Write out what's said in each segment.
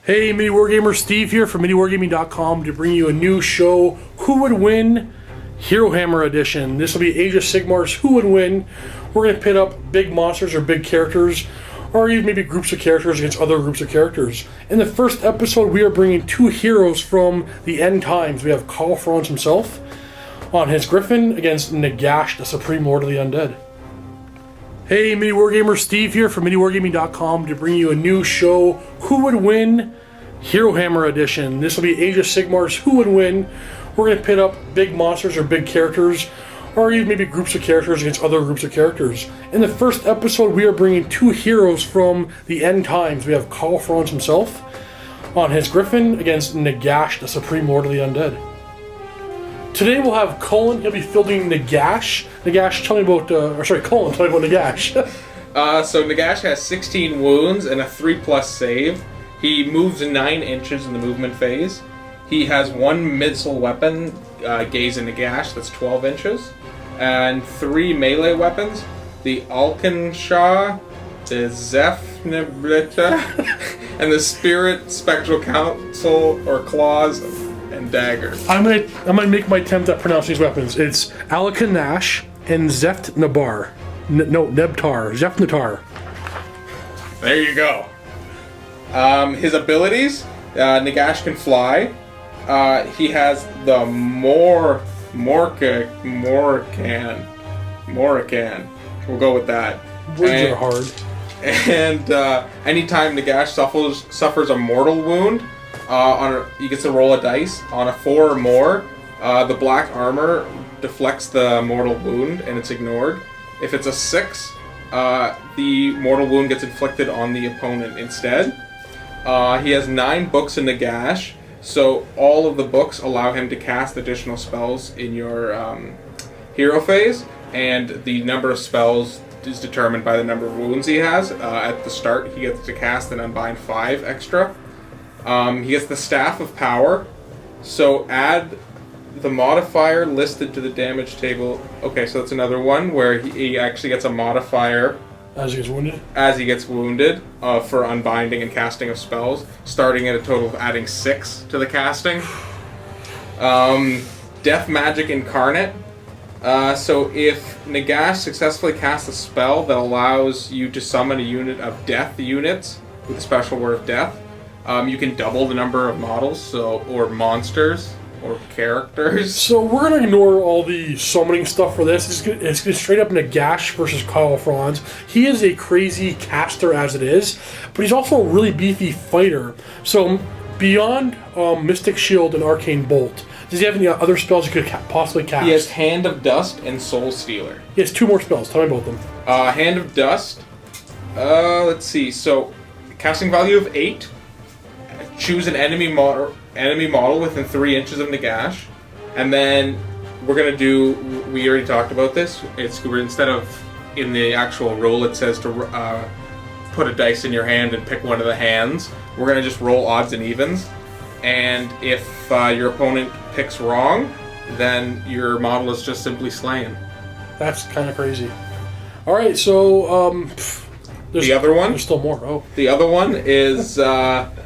Hey, MiniWarGamer, Steve here from MiniWarGaming.com to bring you a new show, Who Would Win? Herohammer Edition. This will be Age of Sigmar's Who Would Win? We're going to pit up big monsters or big characters, or even maybe groups of characters against other groups of characters. In the first episode, we are bringing two heroes from the End Times. We have Karl Franz himself on his Griffin against Nagash, the Supreme Lord of the Undead. Hey, MiniWarGamer, Steve here from MiniWarGaming.com to bring you a new show, Who Would Win? Herohammer Edition. This will be Age of Sigmar's Who Would Win? We're going to pit up big monsters or big characters, or even maybe groups of characters against other groups of characters. In the first episode, we are bringing two heroes from the End Times. We have Karl Franz himself on his Griffin against Nagash, the Supreme Lord of the Undead. Today we'll have Cullen. He'll be fielding Nagash. Nagash, tell me about, Cullen, tell me about Nagash. So Nagash has 16 wounds and a 3+ save. He moves 9 inches in the movement phase. He has one missile weapon, Gaze and Nagash, that's 12 inches. And 3 melee weapons, the Alkenshah, the Zephnibita, and the Spirit Spectral Council, or Claws and Dagger. I'm gonna make my attempt at pronouncing these weapons. It's Alakanash and Zeftnabar. Nebtar. Zeftnatar. There you go. His abilities, Nagash can fly. He has the Morakan. We'll go with that. Words are hard. And anytime Nagash suffers a mortal wound, he gets to roll a dice. On a 4 or more, the black armor deflects the mortal wound and it's ignored. If it's a 6, the mortal wound gets inflicted on the opponent instead. He has 9 books in Nagash, so all of the books allow him to cast additional spells in your hero phase, and the number of spells is determined by the number of wounds he has. At the start, he gets to cast and unbind 5 extra. He gets the Staff of Power, so add the modifier listed to the damage table. Okay, so that's another one where he actually gets a modifier as he gets wounded for unbinding and casting of spells, starting at a total of adding 6 to the casting. Death Magic Incarnate. So if Nagash successfully casts a spell that allows you to summon a unit of death units with a special word of death, you can double the number of models, or monsters, or characters. So we're going to ignore all the summoning stuff for this. It's going to straight up Nagash versus Karl Franz. He is a crazy caster as it is, but he's also a really beefy fighter. So beyond Mystic Shield and Arcane Bolt, does he have any other spells he could possibly cast? He has Hand of Dust and Soul Stealer. He has 2 more spells. Tell me about them. Hand of Dust. Let's see. So casting value of 8. Choose an enemy model within 3 inches of Nagash, and then we're gonna do. We already talked about this. Instead of in the actual roll, it says to put a dice in your hand and pick one of the hands. We're gonna just roll odds and evens, and if your opponent picks wrong, then your model is just simply slain. That's kind of crazy. All right, so the other one. There's still more. Oh, the other one is.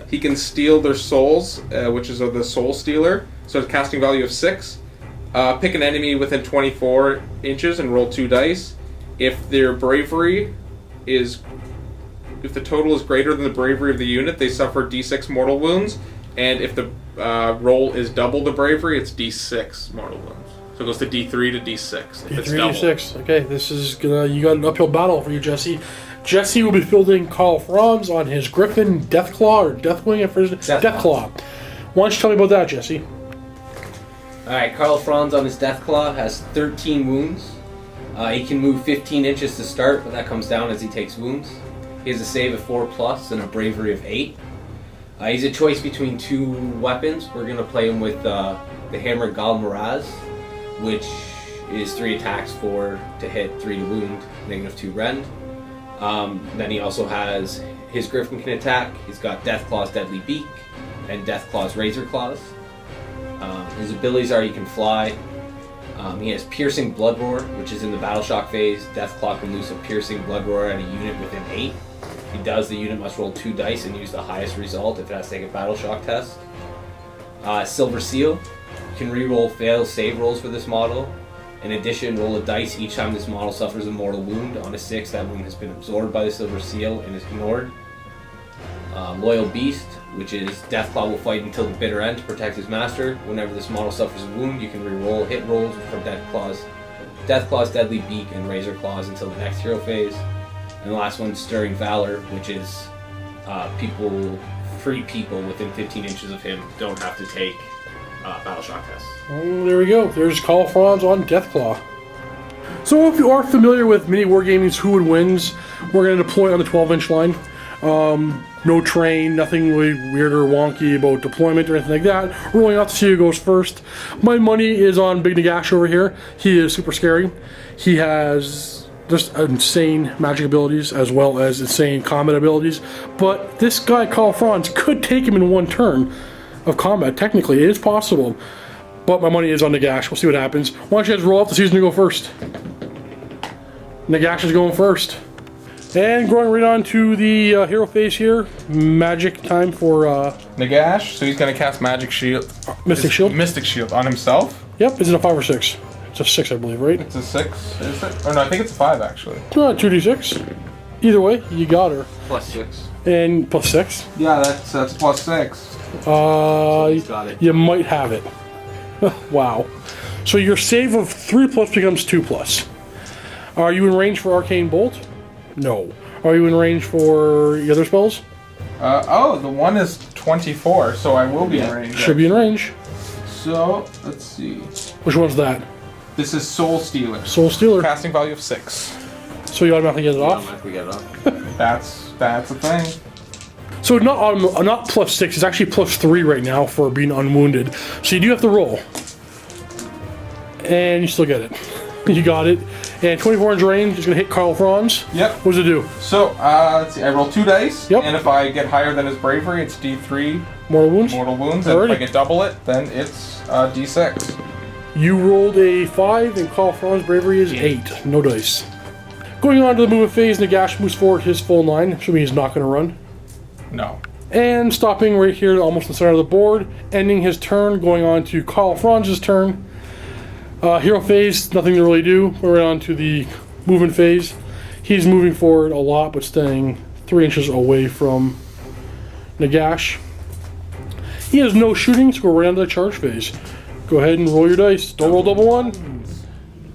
He can steal their souls, which is the Soul Stealer. So it's casting value of 6. Pick an enemy within 24 inches and roll 2 dice. If their bravery if the total is greater than the bravery of the unit, they suffer D6 mortal wounds. And if the roll is double the bravery, it's D6 mortal wounds. So it goes to D3 to D6. If it's double. D6. Okay, this is you got an uphill battle for you, Jesse. Jesse will be fielding Karl Franz on his Griffin Deathclaw or Deathwing at first. Deathclaw. Why don't you tell me about that, Jesse? Alright, Karl Franz on his Deathclaw has 13 wounds. He can move 15 inches to start, but that comes down as he takes wounds. He has a save of 4+ and a bravery of 8. He's a choice between 2 weapons. We're going to play him with the Hammer Galmaraz, which is 3 attacks, 4 to hit, 3 to wound, -2 rend. Then he also has his Griffin can attack. He's got Deathclaw's Deadly Beak and Deathclaw's Razor Claws. His abilities are he can fly. He has Piercing Blood Roar, which is in the Battle Shock phase. Deathclaw can loose a Piercing Blood Roar at a unit within 8. If he does, the unit must roll 2 dice and use the highest result if it has to take a battle shock test. Silver Seal. You can re-roll failed save rolls for this model. In addition, roll a dice each time this model suffers a mortal wound. On a 6, that wound has been absorbed by the Silver Seal and is ignored. Loyal Beast, which is Deathclaw will fight until the bitter end to protect his master. Whenever this model suffers a wound, you can re-roll hit rolls from Deathclaw's Deadly Beak and Razor Claws until the next hero phase. And the last one, Stirring Valor, which is free people within 15 inches of him don't have to take battle shock tests. Oh, there we go. There's Karl Franz on Deathclaw. So if you are familiar with MiniWarGaming's Who Would Wins, we're going to deploy on the 12-inch line. No train, nothing really weird or wonky about deployment or anything like that. Rolling out to see who goes first. My money is on Big Nagash over here. He is super scary. He has just insane magic abilities as well as insane combat abilities. But this guy, Karl Franz, could take him in one turn of combat. Technically, it is possible. But my money is on Nagash. We'll see what happens. Why don't you guys roll up the season to go first? Nagash is going first. And going right on to the hero phase here. Magic time for Nagash, so he's going to cast Magic Shield. Mystic Shield? Mystic Shield on himself. Yep, is it a 5 or 6? It's a 6, I believe, right? It's a 6, is it? Or no, I think it's a 5, actually. 2d6. Either way, you got her. +6. And +6. Yeah, that's +6. Got it. You might have it. Wow. So your save of 3+ becomes 2+. Are you in range for Arcane Bolt? No. Are you in range for the other spells? The one is 24, so I will be in range. Should be in range. So, let's see. Which one's that? This is Soul Stealer. Soul Stealer. Casting value of 6. So you automatically get it off? Automatically get it off. That's a thing. So not +6, it's actually +3 right now for being unwounded. So you do have to roll. And you still get it. You got it. And 24 inch range is going to hit Karl Franz. Yep. What does it do? So, let's see. I roll 2 dice. Yep. And if I get higher than his bravery, it's D3 Mortal wounds? mortal wounds. And if I get double it, then it's D6. You rolled a 5 and Karl Franz bravery is 8. No dice. Going on to the movement phase, Nagash moves forward his full line, assuming he's not going to run. No. And stopping right here almost in the center of the board, ending his turn, going on to Karl Franz's turn. Hero phase, nothing to really do. We're on to the movement phase. He's moving forward a lot, but staying 3 inches away from Nagash. He has no shooting, so go right on to the charge phase. Go ahead and roll your dice. Don't roll double one.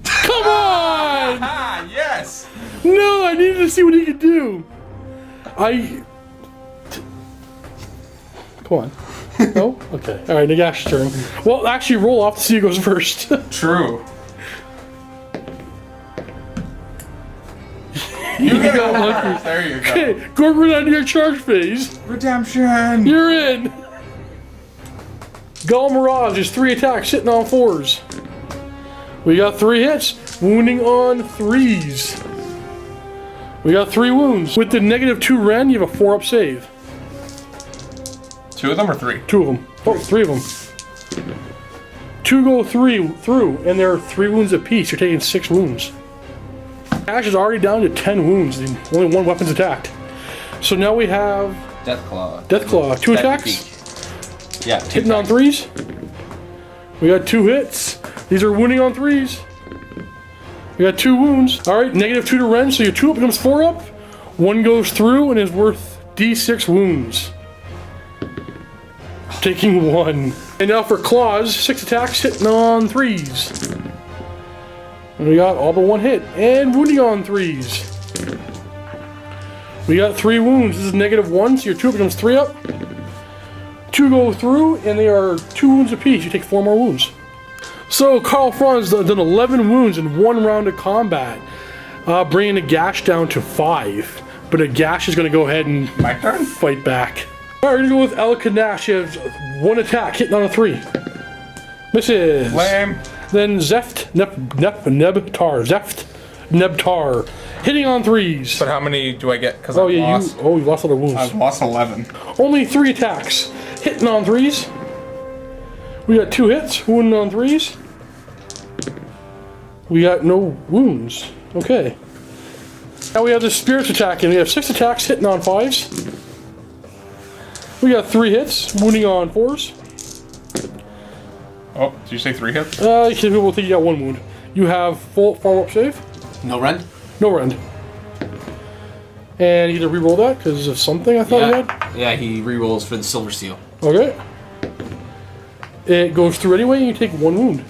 Come on! Ah, yes! No, I needed to see what he could do. Come on. No? Okay. Alright, Nagash's turn. Well, actually, roll off to see who goes first. True. You got lucky. There you go. Okay, go right on to your charge phase. Redemption! You're in. Gall Mirage is 3 attacks, hitting on 4s. We got 3 hits, wounding on 3s. We got 3 wounds. With the -2 Ren, you have a 4-up save. 2 of them or 3? 2 of them. Oh, 3 of them. 2 go through, and there are 3 wounds apiece. You're taking 6 wounds. Ash is already down to 10 wounds, and only 1 weapon's attacked. So now we have Deathclaw. Deathclaw. 2 attacks? Beak. Yeah, 2 Hitting on attacks. 3s. We got 2 hits. These are wounding on 3s. We got 2 wounds. Alright, -2 to Ren, so your 2-up becomes 4-up. 1 goes through and is worth D6 wounds. Taking 1. And now for claws, 6 attacks, hitting on 3s. And we got all but 1 hit. And wounding on 3s. We got 3 wounds. This is -1, so your 2-up becomes 3-up. 2 go through, and they are 2 wounds apiece. You take 4 more wounds. So Karl Franz has done 11 wounds in 1 round of combat, bringing Nagash down to 5. But Nagash is going to go ahead and My turn? fight back. Alright, we're going to go with Elkanash. He has 1 attack, hitting on a 3. Misses. Lame. Then Zeft, Nebtar, Zeft, Nebtar, hitting on 3s. But how many do I get? Because Oh I yeah, lost. you lost other wounds. I've lost 11. Only 3 attacks, hitting on 3s. We got 2 hits, wounding on 3s. We got no wounds. Okay. Now we have the spirits attacking. We have 6 attacks hitting on 5s. We got 3 hits, wounding on 4s. Oh, did you say 3 hits? People think you got 1 wound. You have full follow-up save. No rend? No rend. And you get to re-roll that because of something I thought he had. Yeah, he re-rolls for the silver seal. Okay. It goes through anyway, and you take 1 wound.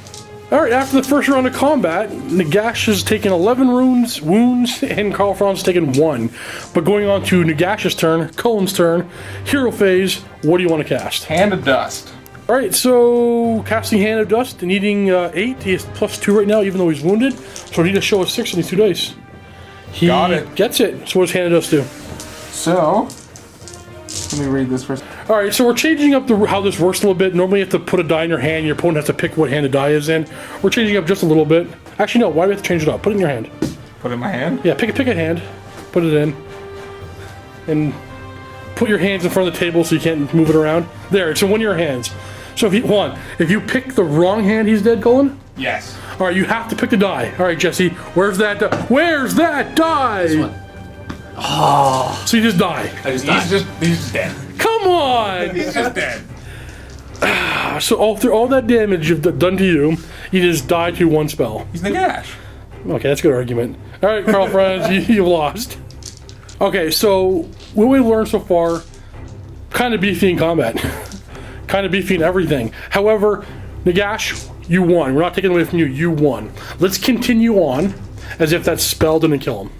Alright, after the first round of combat, Nagash has taken 11 wounds, and Karl Franz has taken 1. But going on to Nagash's turn, Cullen's turn, hero phase, what do you want to cast? Hand of Dust. Alright, so casting Hand of Dust, needing 8. He has +2 right now, even though he's wounded. So he need to show a 6 on these 2 dice. He Got it. Gets it. So what does Hand of Dust do? So, let me read this first. Alright, so we're changing up how this works a little bit. Normally you have to put a die in your hand, your opponent has to pick what hand the die is in. We're changing up just a little bit. Actually, no, why do we have to change it up? Put it in your hand. Put it in my hand? Yeah, pick a hand, put it in, and put your hands in front of the table so you can't move it around. There, it's in one of your hands. So if you pick the wrong hand, he's dead, Cullen? Yes. Alright, you have to pick the die. Alright, Jesse, where's that die? Where's that die? This one. Oh. So you just die. I just died. He's dead. Come on! He's just dead. So all that damage you've done to you, you just die to 1 spell. He's Nagash. Okay, that's a good argument. Alright, Karl Franz, you lost. Okay, so what we've learned so far, kind of beefy in combat. Kind of beefy in everything. However, Nagash, you won. We're not taking it away from you. You won. Let's continue on as if that spell didn't kill him.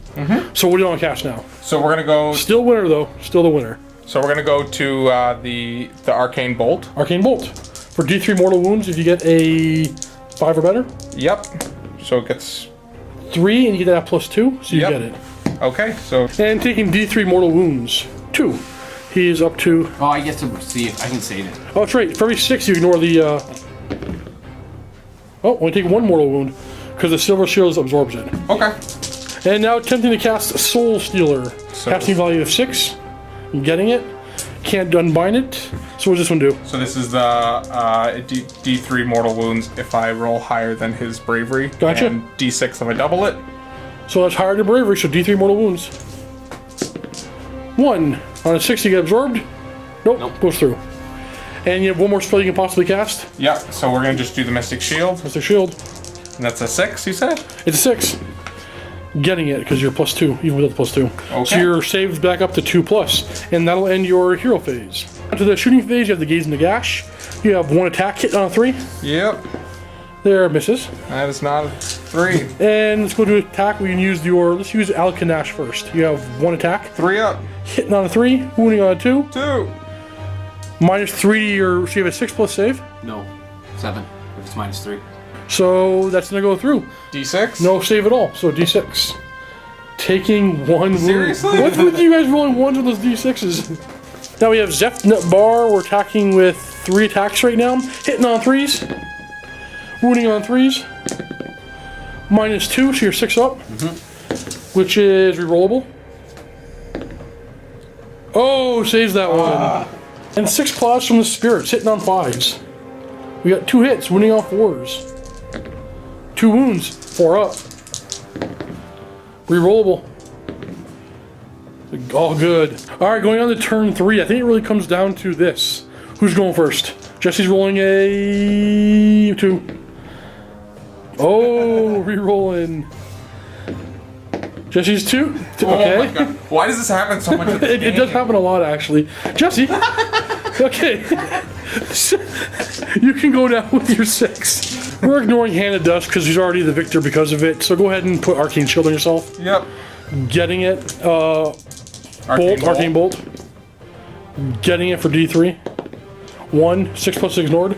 So what do you want to cast now? So we're gonna go. Still winner though. Still the winner. So we're gonna go to the Arcane Bolt. Arcane Bolt. For D3 mortal wounds, if you get a 5 or better. Yep. So it gets 3, and you get that +2, so you Yep. get it. okay. So And taking D3 mortal wounds, 2. He's up to. Oh, I get to see if I can save it. Oh, that's right. For every 6, you ignore the. Oh, only take 1 mortal wound because the silver shield absorbs it. okay. And now attempting to cast Soul Stealer. Casting value of 6. Getting it. Can't unbind it. So what does this one do? So this is the D3 mortal wounds if I roll higher than his bravery. Gotcha. And D6 if I double it. So that's higher than bravery, so D3 mortal wounds. 1. On a 6 you get absorbed. Nope. Goes through. And you have 1 more spell you can possibly cast. Yep. So we're gonna just do the Mystic Shield. That's their shield. And that's a 6, you said? It's a 6. Getting it because you're +2, even without the +2. Okay. So your save's back up to 2+, and that'll end your hero phase. Onto the shooting phase, you have the Gaze Nagash. You have 1 attack hit on a 3. Yep. There, misses. That is not a 3. And let's go to attack. We can use let's use Alkanash first. You have 1 attack, 3 up. hitting on a 3, wounding on a 2. 2. -3 to your, so you have a 6+ save. No. 7. If it's -3. So that's gonna go through. D6. No save at all. So D6. Taking 1 wound. Seriously? What's with you guys rolling 1s with those D6s? Now we have Zephnet Bar. We're attacking with 3 attacks right now. Hitting on 3s. Wounding on 3s. -2, so you're 6 up. Which is rerollable. Oh, saves that one. And 6 claws from the spirits, hitting on 5s. We got 2 hits, wounding on 4s. 2 wounds, 4 up. Rerollable. All good. Alright, going on to turn 3. I think it really comes down to this. Who's going first? Jesse's rolling a 2. Oh, re-rolling. Jesse's 2. Oh Okay. my god. Why does this happen so much? It does happen a lot, actually. Jesse. Okay. You can go down with your 6. We're ignoring Hand of Dust because he's already the victor because of it. So go ahead and put Arcane Shield on yourself. Yep. Getting it. Arcane Bolt. Getting it for D3. 1. 6+ ignored.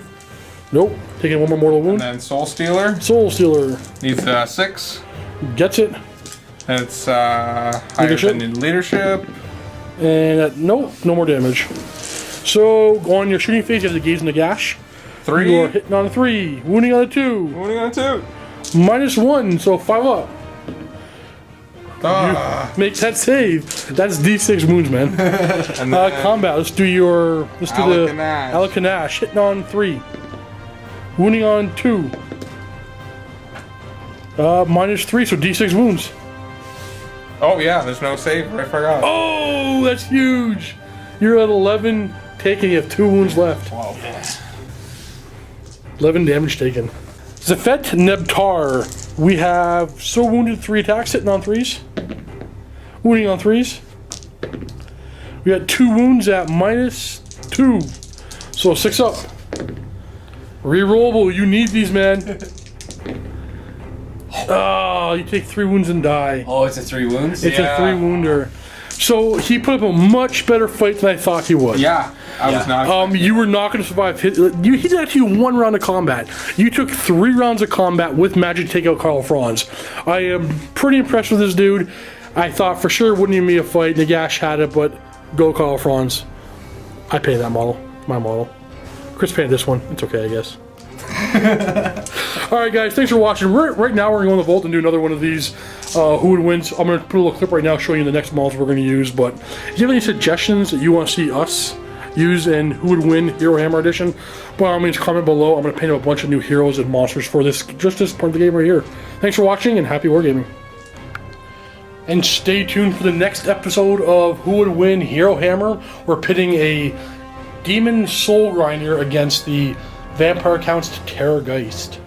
Nope. Taking 1 more mortal wound. And then Soul Stealer. Soul Stealer. Needs 6. Gets it. And it's higher Leadership. than in leadership. And nope. No more damage. So on your shooting phase, you have the Gaze Nagash. 3. You are hitting on a 3. Wounding on a 2. Wounding on 2. -1, so 5 up. Ah. Make that save. That's D6 wounds, man. And then Combat. Let's do the Alakanash. Alakanash. Hitting on 3. Wounding on 2. -3, so D6 wounds. Oh yeah, there's no save. I forgot. Oh, that's huge. You're at 11 taken. You have 2 wounds left. Wow. 11 damage taken. Zafet Nebtar. We have so wounded 3 attacks, hitting on 3s. Wounding on 3s. We got 2 wounds at -2. So 6 up. Rerollable. You need these, man. Oh, you take 3 wounds and die. Oh, it's a 3 wounds? It's a 3 wounder. So he put up a much better fight than I thought he would. Yeah, I was not. You were not going to survive. He did actually 1 round of combat. You took 3 rounds of combat with magic to take out Karl Franz. I am pretty impressed with this dude. I thought for sure it wouldn't even be a fight. Nagash had it, but go Karl Franz. I pay that model. My model. Chris paid this one. It's okay, I guess. Alright guys, thanks for watching. Right now we're going to go in the vault and do another one of these who would win. I'm going to put a little clip right now showing you the next models we're going to use, but if you have any suggestions that you want to see us use in who would win Herohammer edition, by all means comment below. I'm going to paint up a bunch of new heroes and monsters for this, just this part of the game right here. Thanks for watching and happy wargaming. And stay tuned for the next episode of Who Would Win Herohammer. We're pitting a Demon Soul Grinder against the Vampire Count's Terrorgeist.